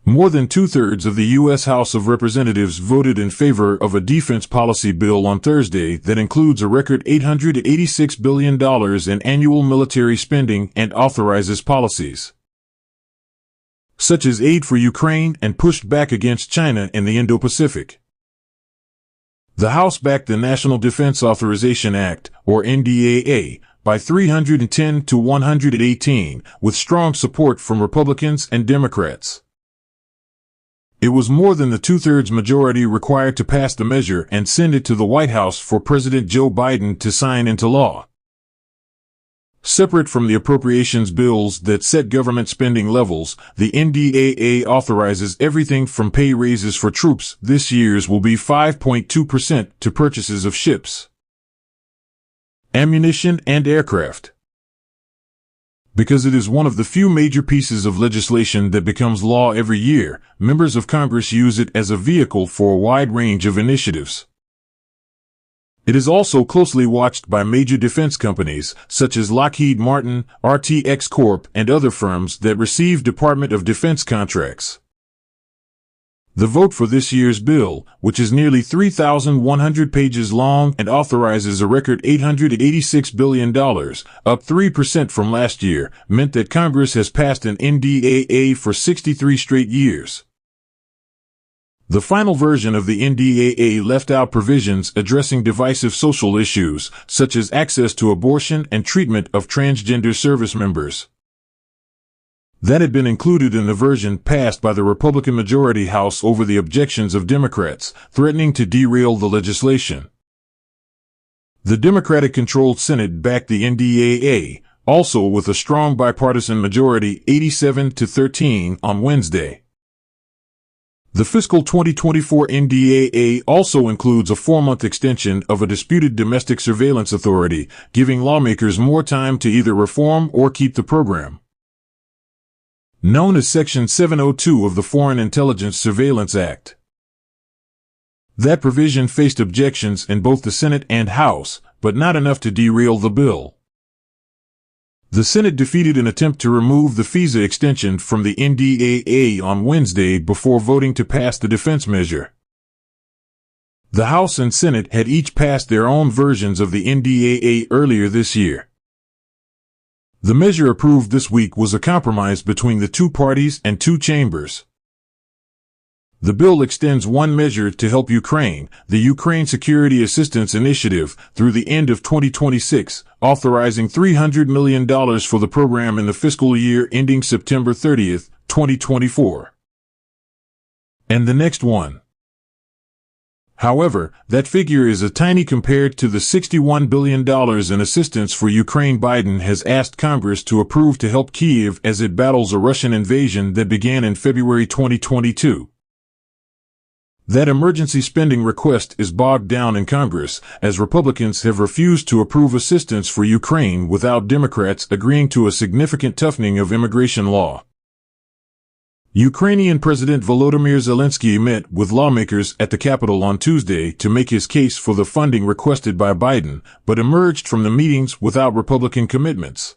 More than two-thirds of the U.S. House of Representatives voted in favor of a defense policy bill on Thursday that includes a record $886 billion in annual military spending and authorizes policies such as aid for Ukraine and pushed back against China in the Indo-Pacific. The House backed the National Defense Authorization Act, or NDAA, by 310 to 118, with strong support from Republicans and Democrats. It was more than the two-thirds majority required to pass the measure and send it to the White House for President Joe Biden to sign into law. Separate from the appropriations bills that set government spending levels, the NDAA authorizes everything from pay raises for troops. This year's will be 5.2% to purchases of ships, ammunition, and aircraft. Because it is one of the few major pieces of legislation that becomes law every year, members of Congress use it as a vehicle for a wide range of initiatives. It is also closely watched by major defense companies, such as Lockheed Martin, RTX Corp., and other firms that receive Department of Defense contracts. The vote for this year's bill, which is nearly 3,100 pages long and authorizes a record $886 billion, up 3% from last year, meant that Congress has passed an NDAA for 63 straight years. The final version of the NDAA left out provisions addressing divisive social issues, such as access to abortion and treatment of transgender service members. That had been included in the version passed by the Republican majority House over the objections of Democrats, threatening to derail the legislation. The Democratic-controlled Senate backed the NDAA, also with a strong bipartisan majority, 87-13, on Wednesday. The fiscal 2024 NDAA also includes a 4-month extension of a disputed domestic surveillance authority, giving lawmakers more time to either reform or keep the program. Known as Section 702 of the Foreign Intelligence Surveillance Act. That provision faced objections in both the Senate and House, but not enough to derail the bill. The Senate defeated an attempt to remove the FISA extension from the NDAA on Wednesday before voting to pass the defense measure. The House and Senate had each passed their own versions of the NDAA earlier this year. The measure approved this week was a compromise between the two parties and two chambers. The bill extends one measure to help Ukraine, the Ukraine Security Assistance Initiative, through the end of 2026, authorizing $300 million for the program in the fiscal year ending September 30, 2024. And the next one. However, that figure is a tiny compared to the $61 billion in assistance for Ukraine Biden has asked Congress to approve to help Kyiv as it battles a Russian invasion that began in February 2022. That emergency spending request is bogged down in Congress, as Republicans have refused to approve assistance for Ukraine without Democrats agreeing to a significant toughening of immigration law. Ukrainian President Volodymyr Zelensky met with lawmakers at the Capitol on Tuesday to make his case for the funding requested by Biden, but emerged from the meetings without Republican commitments.